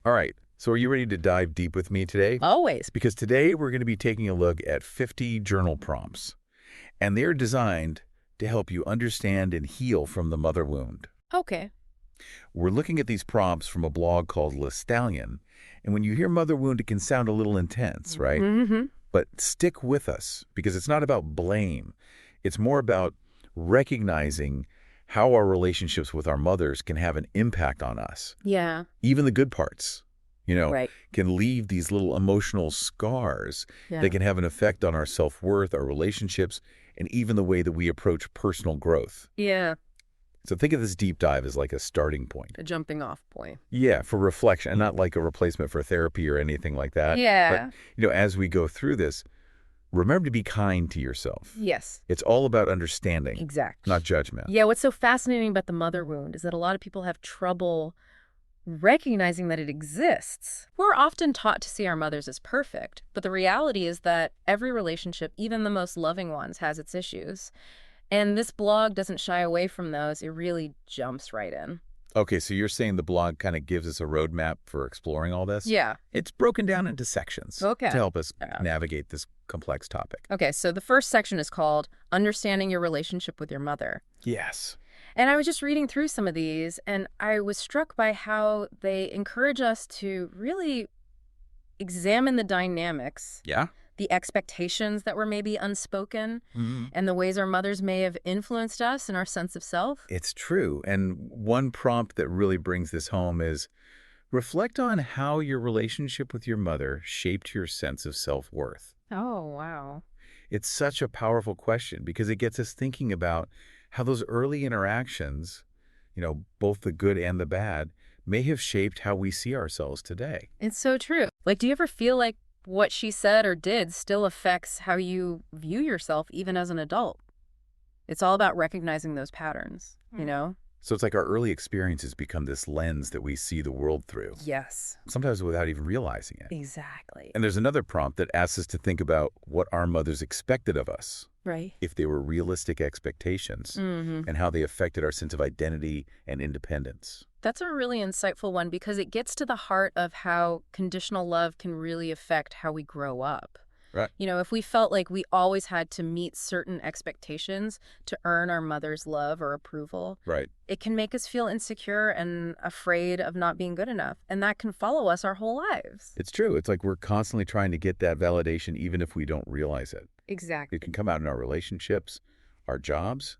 All right, so are you ready to dive deep with me today? Always. Because today we're going to be taking a look at 50 journal prompts, and they're designed to help you understand and heal from the mother wound. Okay. We're looking at these prompts from a blog called Lestallion, and when you hear mother wound, it can sound a little intense, right? Mm-hmm. But stick with us, because it's not about blame. It's more about recognizing how our relationships with our mothers can have an impact on us. Yeah. Even the good parts, Right. can leave these little emotional scars that Yeah. can have an effect on our self-worth, our relationships, and even the way that we approach personal growth. Yeah. So think of this deep dive as like a starting point. A jumping off point. Yeah, for reflection, and not like a replacement for therapy or anything like that. But, Yeah. as we go through this, remember to be kind to yourself. Yes. It's all about understanding, Exact. not judgment. Yeah, what's so fascinating about the mother wound is that a lot of people have trouble recognizing that it exists. We're often taught to see our mothers as perfect, but the reality is that every relationship, even the most loving ones, has its issues. And this blog doesn't shy away from those. It really jumps right in. Okay, so you're saying the blog kind of gives us a roadmap for exploring all this? Yeah. It's broken down into sections Okay. to help us Yeah. navigate this complex topic. Okay, so the first section is called Understanding Your Relationship with Your Mother. Yes. And I was just reading through some of these, and I was struck by how they encourage us to really examine the dynamics, Yeah? the expectations that were maybe unspoken, Mhm. and the ways our mothers may have influenced us and our sense of self. It's true. And one prompt that really brings this home is reflect on how your relationship with your mother shaped your sense of self-worth. Oh, wow. It's such a powerful question because it gets us thinking about how those early interactions, both the good and the bad, may have shaped how we see ourselves today. It's so true. Like, do you ever feel like what she said or did still affects how you view yourself even as an adult? It's all about recognizing those patterns, you know? So it's like our early experiences become this lens that we see the world through, Yes. sometimes without even realizing it. Exactly. And there's another prompt that asks us to think about what our mothers expected of us, Right. if they were realistic expectations, Mm-hmm. and how they affected our sense of identity and independence. That's a really insightful one because it gets to the heart of how conditional love can really affect how we grow up. Right. If we felt like we always had to meet certain expectations to earn our mother's love or approval, Right. it can make us feel insecure and afraid of not being good enough. And that can follow us our whole lives. It's true. It's like we're constantly trying to get that validation even if we don't realize it. Exactly. It can come out in our relationships, our jobs,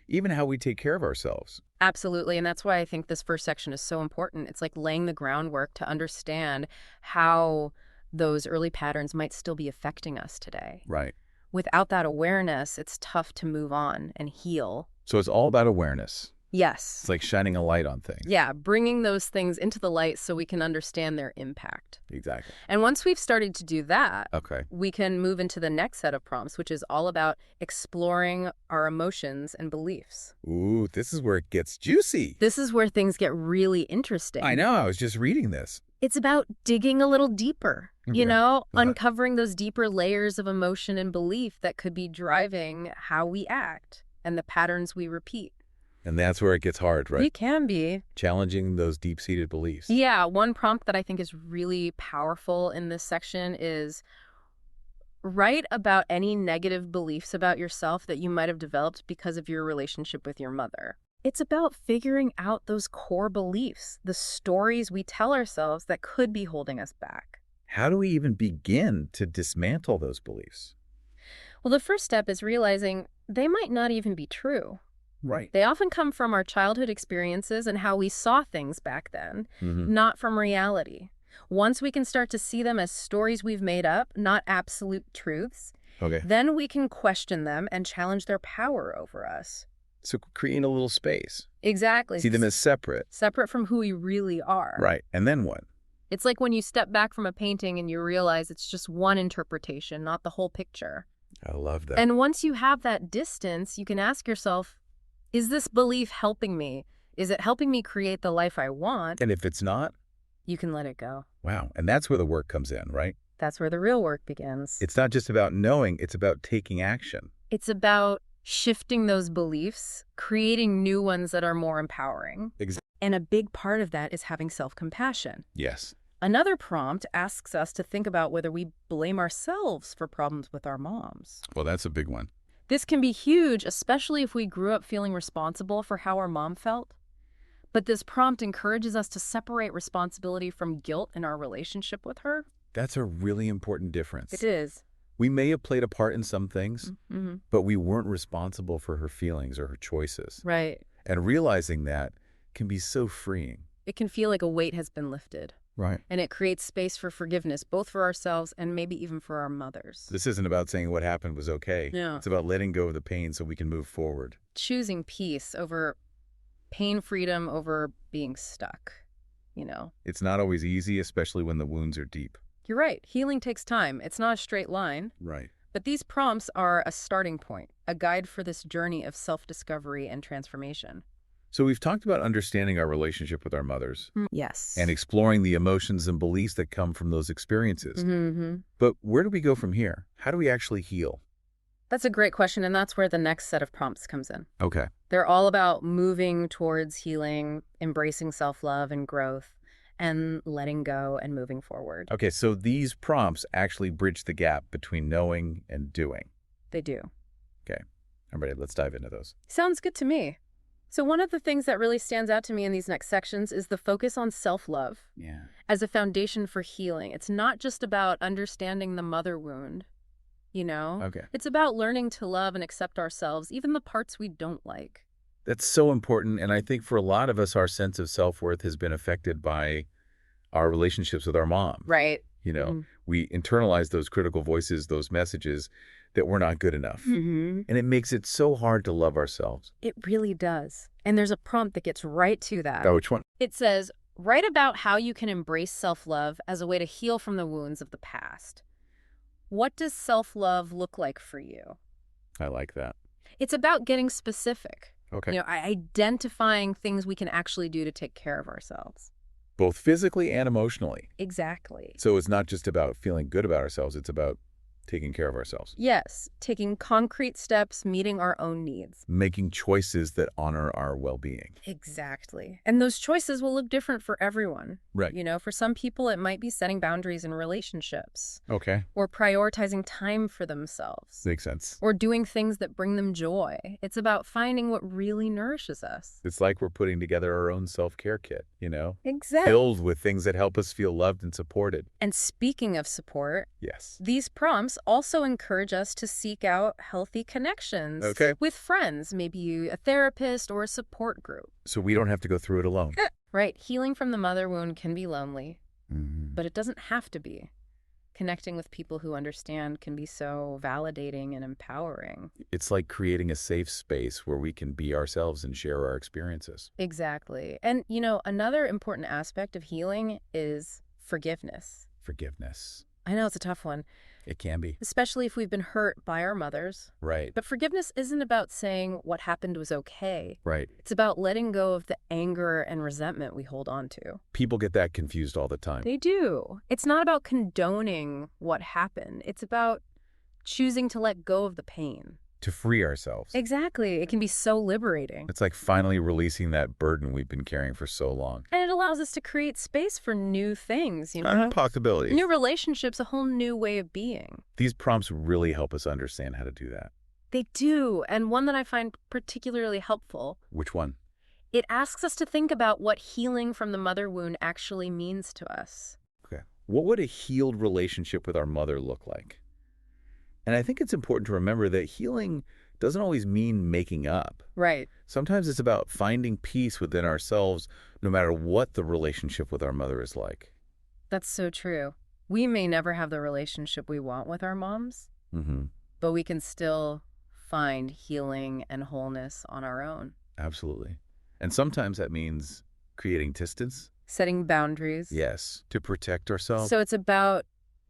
even how we take care of ourselves. Absolutely. And that's why I think this first section is so important. It's like laying the groundwork to understand how those early patterns might still be affecting us today. Right. Without that awareness, it's tough to move on and heal. So it's all about awareness. Yes. It's like shining a light on things. Yeah, bringing those things into the light so we can understand their impact. Exactly. And once we've started to do that, Okay. we can move into the next set of prompts, which is all about exploring our emotions and beliefs. Ooh, this is where it gets juicy. This is where things get really interesting. I know. I was just reading this. It's about digging a little deeper, Okay. uncovering those deeper layers of emotion and belief that could be driving how we act and the patterns we repeat. And that's where it gets hard, right? It can be. Challenging those deep-seated beliefs. Yeah, one prompt that I think is really powerful in this section is write about any negative beliefs about yourself that you might have developed because of your relationship with your mother. It's about figuring out those core beliefs, the stories we tell ourselves that could be holding us back. How do we even begin to dismantle those beliefs? Well, the first step is realizing they might not even be true. Right. They often come from our childhood experiences and how we saw things back then, not from reality. Once we can start to see them as stories we've made up, not absolute truths, Okay. then we can question them and challenge their power over us. So creating a little space. Exactly. See them as separate. Separate from who we really are. Right. And then what? It's like when you step back from a painting and you realize it's just one interpretation, not the whole picture. I love that. And once you have that distance, you can ask yourself, is this belief helping me? Is it helping me create the life I want? And if it's not? You can let it go. Wow. And that's where the work comes in, right? That's where the real work begins. It's not just about knowing, it's about taking action. It's about shifting those beliefs, creating new ones that are more empowering. Exactly. And a big part of that is having self-compassion. Yes. Another prompt asks us to think about whether we blame ourselves for problems with our moms. Well, that's a big one. This can be huge, especially if we grew up feeling responsible for how our mom felt. But this prompt encourages us to separate responsibility from guilt in our relationship with her. That's a really important It difference. is. We may have played a part in some things, Mm-hmm. but we weren't responsible for her feelings or her choices. Right. And realizing that can be so freeing. It can feel like a weight has been lifted. Right. And it creates space for forgiveness, both for ourselves and maybe even for our mothers. This isn't about saying what happened was okay. Yeah. It's about letting go of the pain so we can move forward. Choosing peace over pain, freedom over being stuck, you know. It's not always easy, especially when the wounds are deep. You're right. Healing takes time. It's not a straight line. Right. But these prompts are a starting point, a guide for this journey of self-discovery and transformation. So we've talked about understanding our relationship with our mothers Yes. and exploring the emotions and beliefs that come from those experiences. Mm-hmm. But where do we go from here? How do we actually heal? That's a great question, and that's where the next set of prompts comes in. Okay. They're all about moving towards healing, embracing self-love and growth, and letting go and moving forward. Okay, so these prompts actually bridge the gap between knowing and doing. They do. Okay. I'm ready. Let's dive into those. Sounds good to me. So one of the things that really stands out to me in these next sections is the focus on self-love Yeah. as a foundation for healing. It's not just about understanding the mother wound, you know? Okay. It's about learning to love and accept ourselves, even the parts we don't like. That's so important. And I think for a lot of us, our sense of self-worth has been affected by our relationships with our mom. Right. You know, we internalize those critical voices, those messages that we're not good enough. Mm-hmm. And it makes it so hard to love ourselves. It really does. And there's a prompt that gets right to that. Oh, which one? It says, write about how you can embrace self-love as a way to heal from the wounds of the past. What does self-love look like for you? I like that. It's about getting specific. Okay. You know, identifying things we can actually do to take care of ourselves. Both physically and emotionally. Exactly. So it's not just about feeling good about ourselves. It's about taking care of ourselves. Yes, taking concrete steps, meeting our own needs. Making choices that honor our well-being. Exactly. And those choices will look different for everyone. Right. You know, for some people, it might be setting boundaries in relationships, Okay. or prioritizing time for themselves, Makes sense. or doing things that bring them joy. It's about finding what really nourishes us. It's like we're putting together our own self-care kit, you know? Exactly. Filled with things that help us feel loved and supported. And speaking of support, Yes. these prompts also encourage us to seek out healthy connections with friends, maybe a therapist or a support group. So we don't have to go through it alone. Right. Healing from the mother wound can be lonely, Mm-hmm. but it doesn't have to be. Connecting with people who understand can be so validating and empowering. It's like creating a safe space where we can be ourselves and share our experiences. Exactly. And, you know, another important aspect of healing is forgiveness. Forgiveness. I know it's a tough one, It can be. especially if we've been hurt by our mothers. Right. But forgiveness isn't about saying what happened was okay. Right. It's about letting go of the anger and resentment we hold on to. People get that confused all the time. They do. It's not about condoning what happened. It's about choosing to let go of the pain. To free ourselves. Exactly. It can be so liberating. It's like finally releasing that burden we've been carrying for so long. And it allows us to create space for new things, you know? Possibilities. New relationships, a whole new way of being. These prompts really help us understand how to do that. They do. And one that I find particularly helpful, Which one? it asks us to think about what healing from the mother wound actually means to us. Okay. What would a healed relationship with our mother look like? And I think it's important to remember that healing doesn't always mean making up. Right. Sometimes it's about finding peace within ourselves, no matter what the relationship with our mother is like. That's so true. We may never have the relationship we want with our moms, Mm-hmm. but we can still find healing and wholeness on our own. Absolutely. And sometimes that means creating distance. Setting boundaries. Yes. To protect ourselves. So it's about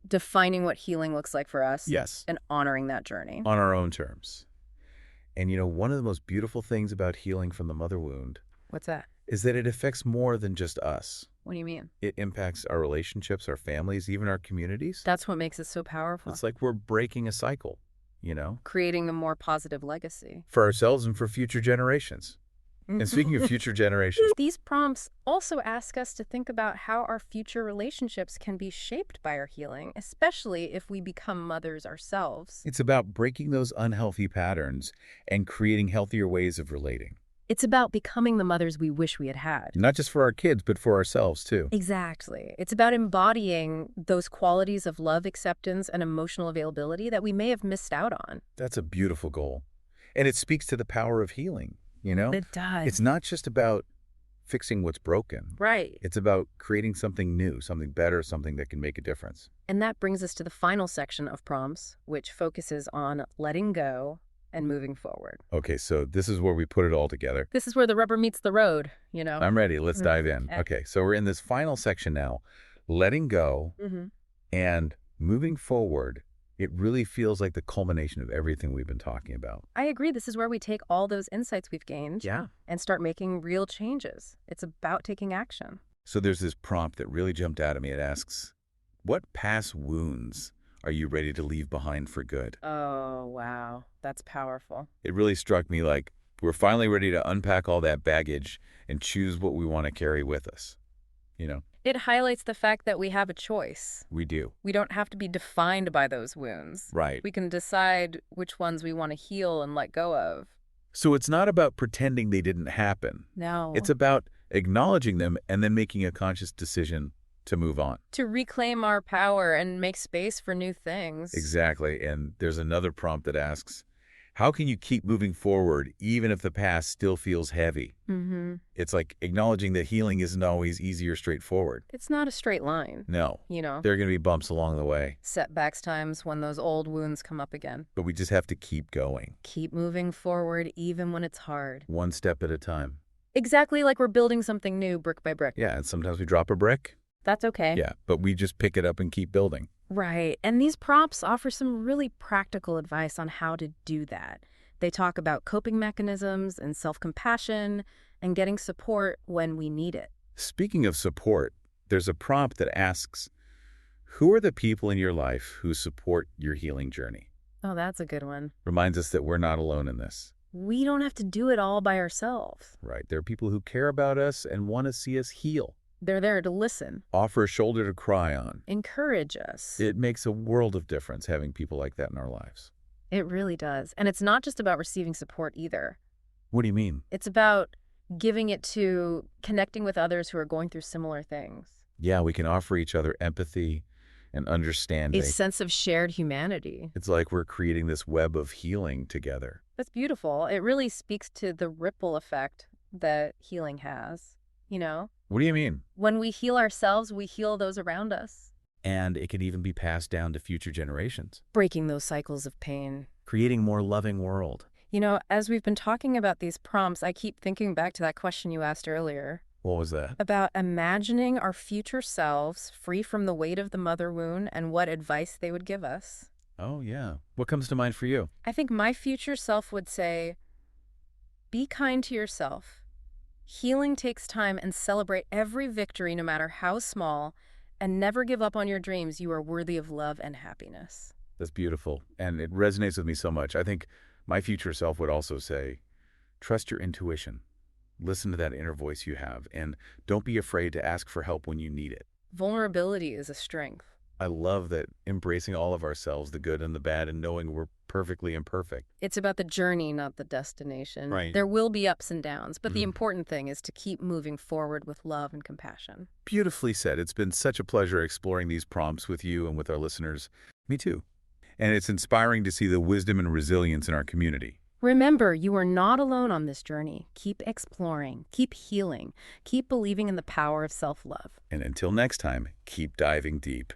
defining what healing looks like for us. Yes. And honoring that journey. On our own terms. And you know, one of the most beautiful things about healing from the mother wound What's that? is that it affects more than just us. What do you mean? It impacts our relationships, our families, even our communities. That's what makes it so powerful. It's like we're breaking a cycle, you know, creating a more positive legacy. for ourselves and for future generations. And speaking of future generations, These prompts also ask us to think about how our future relationships can be shaped by our healing, especially if we become mothers ourselves. it's about breaking those unhealthy patterns and creating healthier ways of relating. It's about becoming the mothers we wish we had had. Not just for our kids, but for ourselves too. Exactly. It's about embodying those qualities of love, acceptance, and emotional availability that we may have missed out on. That's a beautiful goal. And it speaks to the power of healing, you know? It does. It's not just about fixing what's broken. Right. It's about creating something new, something better, something that can make a difference. And that brings us to the final section of prompts, which focuses on letting go and moving forward. Okay, so this is where we put it all together. This is where the rubber meets the road, you know? I'm ready. Let's dive in. Okay. Okay, so we're in this final section now. Letting go Mm-hmm. and moving forward, it really feels like the culmination of everything we've been talking about. I agree. This is where we take all those insights we've gained Yeah. and start making real changes. It's about taking action. So there's this prompt that really jumped out at me. It asks, what past wounds are you ready to leave behind for good? Oh, wow. That's powerful. It really struck me like we're finally ready to unpack all that baggage and choose what we want to carry with us. You know, It highlights the fact that we have a choice. we do. We don't have to be defined by those wounds. Right. We can decide which ones we want to heal and let go of. So it's not about pretending they didn't happen. No. It's about acknowledging them and then making a conscious decision to move on. to reclaim our power and make space for new things. Exactly. And there's another prompt that asks, how can you keep moving forward even if the past still feels heavy? Mm-hmm. It's like acknowledging that healing isn't always easy or straightforward. It's not a straight line, No, you know. there are going to be bumps along the way, Setbacks times when those old wounds come up again. but we just have to keep going, Keep moving forward even when it's hard. one step at a time. Exactly like we're building something new brick by brick. Yeah, and sometimes we drop a brick. That's okay. Yeah, but we just pick it up and keep building. Right. And these prompts offer some really practical advice on how to do that. They talk about coping mechanisms and self-compassion and getting support when we need it. Speaking of support, there's a prompt that asks, who are the people in your life who support your healing journey? Oh, that's a good one. Reminds us that we're not alone in this, We don't have to do it all by ourselves. right? There are people who care about us and want to see us heal, They're there to listen, offer a shoulder to cry on. encourage us. It makes a world of difference having people like that in our lives. It really does. And it's not just about receiving support either. What do you mean? It's about giving it to connecting with others who are going through similar things. Yeah, we can offer each other empathy and understanding. A sense of shared humanity. It's like we're creating this web of healing together. That's beautiful. It really speaks to the ripple effect that healing has. You know, What do you mean? when we heal ourselves, we heal those around us, And it can even be passed down to future generations, breaking those cycles of pain. creating a more loving world. You know, as we've been talking about these prompts, I keep thinking back to that question you asked earlier What was that? about imagining our future selves free from the weight of the mother wound and what advice they would give us. Oh, yeah. What comes to mind for you? I think my future self would say, be kind to yourself. Healing takes time, and celebrate every victory, no matter how small, and never give up on your dreams. You are worthy of love and happiness. That's beautiful. And it resonates with me so much. I think my future self would also say, trust your intuition. Listen to that inner voice you have. And don't be afraid to ask for help when you need it. Vulnerability is a strength. I love that embracing all of ourselves, the good and the bad, and knowing we're perfectly imperfect. It's about the journey, not the destination. Right. There will be ups and downs, but the Mhm. important thing is to keep moving forward with love and compassion. Beautifully said. It's been such a pleasure exploring these prompts with you and with our listeners. Me too. And it's inspiring to see the wisdom and resilience in our community. Remember, you are not alone on this journey. Keep exploring, keep healing, keep believing in the power of self-love. And until next time, keep diving deep.